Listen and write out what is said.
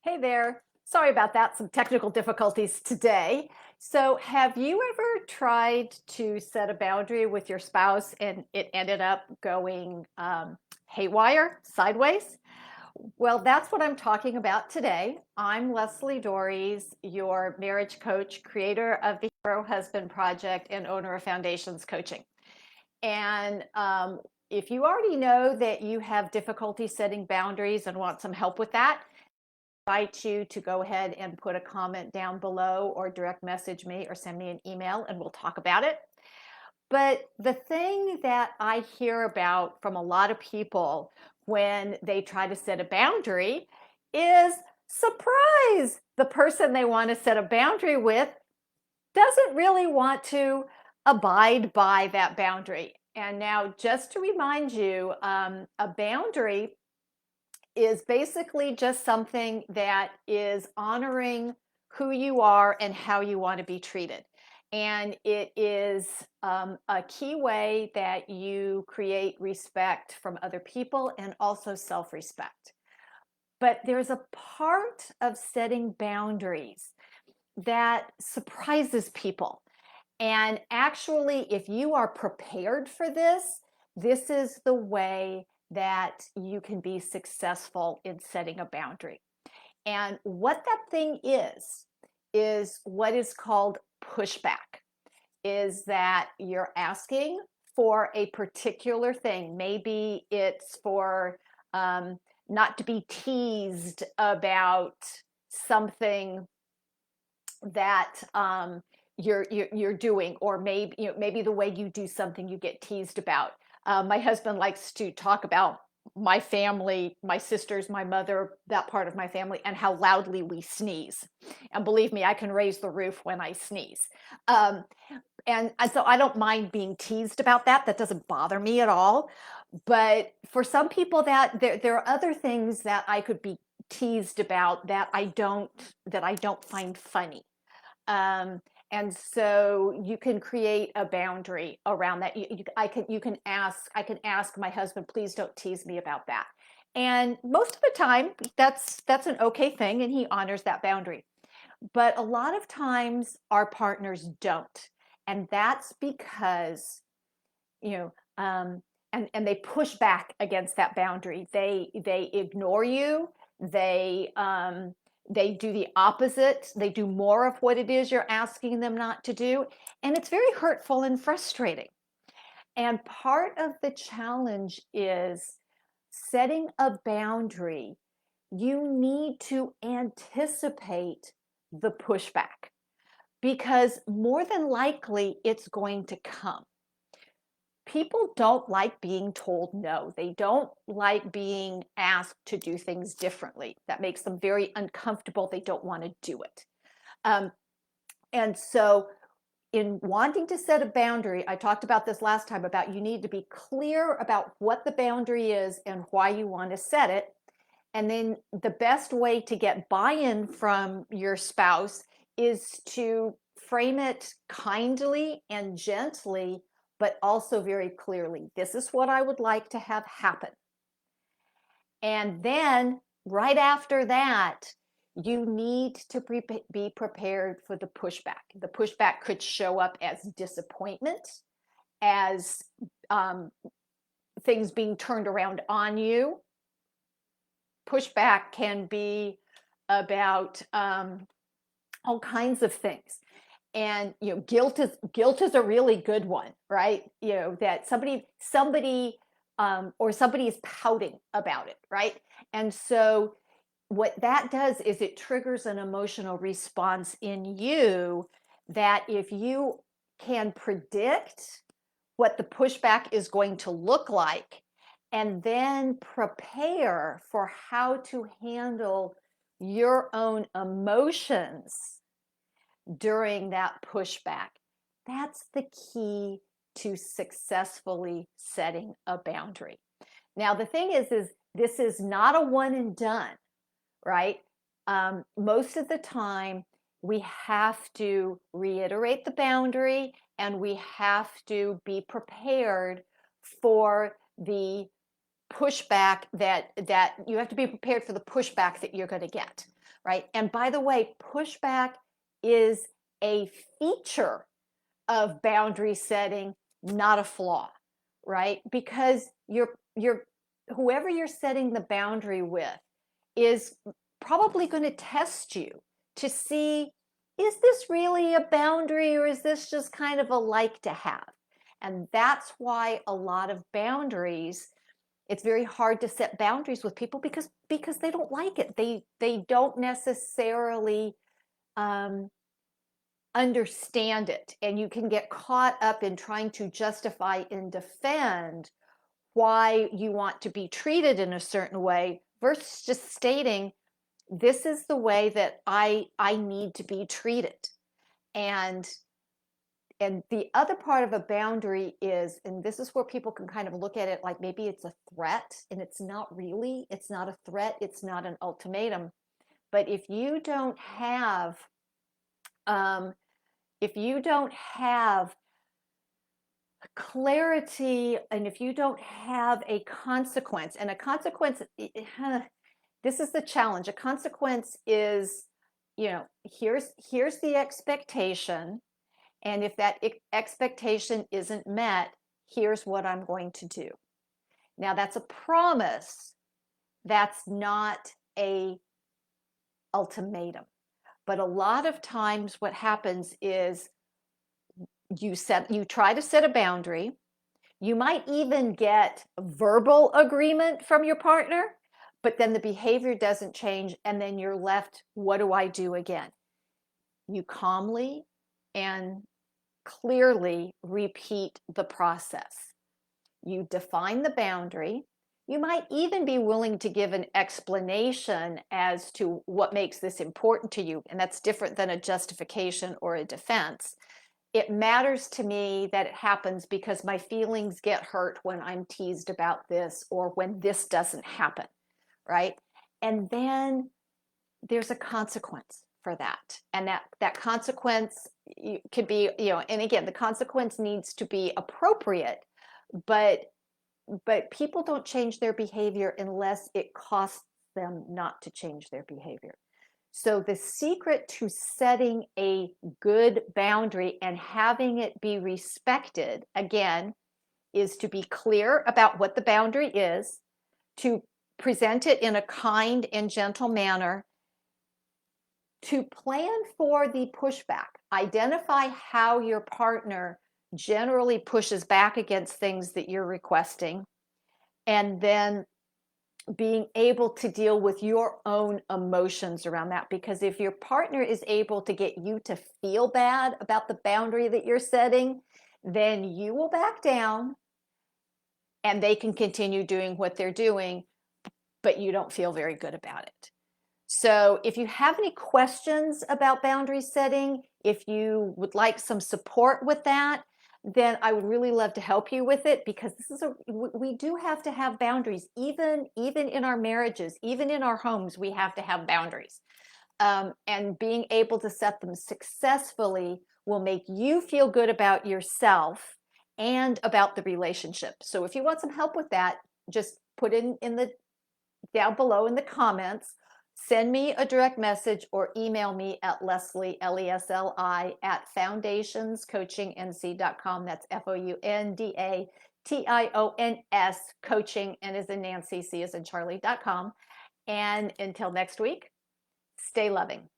Hey there. Sorry about that. Some technical difficulties today. So, have you ever tried to set a boundary with your spouse and it ended up going haywire, sideways? Well, that's what I'm talking about today. I'm Leslie Dories, your marriage coach, creator of the Hero Husband Project, and owner of Foundations Coaching. And if you already know that you have difficulty setting boundaries and want some help with that, invite you to go ahead and put a comment down below or direct message me or send me an email and we'll talk about it. But the thing that I hear about from a lot of people when they try to set a boundary is surprise. The person they want to set a boundary with doesn't really want to abide by that boundary. And now, just to remind you, a boundary is basically just something that is honoring who you are and how you want to be treated. And it is a key way that you create respect from other people and also self respect. But there's a part of setting boundaries that surprises people. And actually, if you are prepared for this, this is the way that you can be successful in setting a boundary. And what that thing is what is called pushback, is that you're asking for a particular thing. Maybe it's for not to be teased about something that you're doing, or maybe the way you do something you get teased about. My husband likes to talk about my family, my sisters, my mother, that part of my family, and how loudly we sneeze. And believe me, I can raise the roof when I sneeze. Um, and so I don't mind being teased about that. That doesn't bother me at all. But for some people, that there are other things that I could be teased about that I don't find funny. Um, and so you can create a boundary around that. I can ask my husband, please don't tease me about that. And most of the time, that's an okay thing, and he honors that boundary. But a lot of times, our partners don't, and that's because you know, and they push back against that boundary. They ignore you. They do the opposite. They do more of what it is you're asking them not to do, and it's very hurtful and frustrating. And part of the challenge is setting a boundary. You need to anticipate the pushback because more than likely it's going to come. People don't like being told no. They don't like being asked to do things differently. That makes them very uncomfortable. They don't want to do it. Um, and so, in wanting to set a boundary, I talked about this last time about you need to be clear about what the boundary is and why you want to set it. And then the best way to get buy in from your spouse is to frame it kindly and gently, but also very clearly. This is what I would like to have happen. And then right after that, you need to be prepared for the pushback. The pushback could show up as disappointment, as things being turned around on you. Pushback can be about all kinds of things. And guilt is a really good one, right? That somebody or somebody is pouting about it, right? And so what that does is it triggers an emotional response in you that if you can predict what the pushback is going to look like and then prepare for how to handle your own emotions during that pushback. That's the key to successfully setting a boundary. Now, the thing is this is not a one and done, right? Most of the time, we have to reiterate the boundary and we have to be prepared for the pushback that you have to be prepared for the pushback that you're going to get. right? And by the way, pushback is a feature of boundary setting, not a flaw, right? Because you're whoever you're setting the boundary with is probably going to test you to see, is this really a boundary or is this just kind of a like to have? And that's why a lot of boundaries, it's very hard to set boundaries with people because they don't like it. They don't necessarily understand it, and you can get caught up in trying to justify and defend why you want to be treated in a certain way versus just stating, this is the way that I need to be treated. And the other part of a boundary is, and this is where people can kind of look at it like maybe it's a threat, and it's not really. It's not a threat, it's not an ultimatum. But if you don't have clarity, and if you don't have a consequence, and a consequence, this is the challenge. A consequence is, here's the expectation, and if that expectation isn't met, here's what I'm going to do. Now, that's a promise. That's not a ultimatum. But a lot of times what happens is you try to set a boundary. You might even get verbal agreement from your partner, but then the behavior doesn't change, and then you're left, what do I do again? You calmly and clearly repeat the process. You define the boundary. You might even be willing to give an explanation as to what makes this important to you, and that's different than a justification or a defense. It matters to me that it happens because my feelings get hurt when I'm teased about this or when this doesn't happen, right? And then there's a consequence for that. And that consequence could be, and again, the consequence needs to be appropriate, but people don't change their behavior unless it costs them not to change their behavior. So the secret to setting a good boundary and having it be respected, again, is to be clear about what the boundary is, to present it in a kind and gentle manner, to plan for the pushback, identify how your partner generally pushes back against things that you're requesting, and then being able to deal with your own emotions around that. Because if your partner is able to get you to feel bad about the boundary that you're setting, then you will back down and they can continue doing what they're doing, but you don't feel very good about it. So if you have any questions about boundary setting, if you would like some support with that, then I would really love to help you with it, because we do have to have boundaries, even in our marriages, even in our homes, we have to have boundaries. And being able to set them successfully will make you feel good about yourself and about the relationship. So if you want some help with that, just put in the down below in the comments. Send me a direct message or email me at Lesli, Lesli, at foundationscoachingnc.com. That's FOUNDATIONS, coaching, N as in Nancy, C as in Charlie.com. And until next week, stay loving.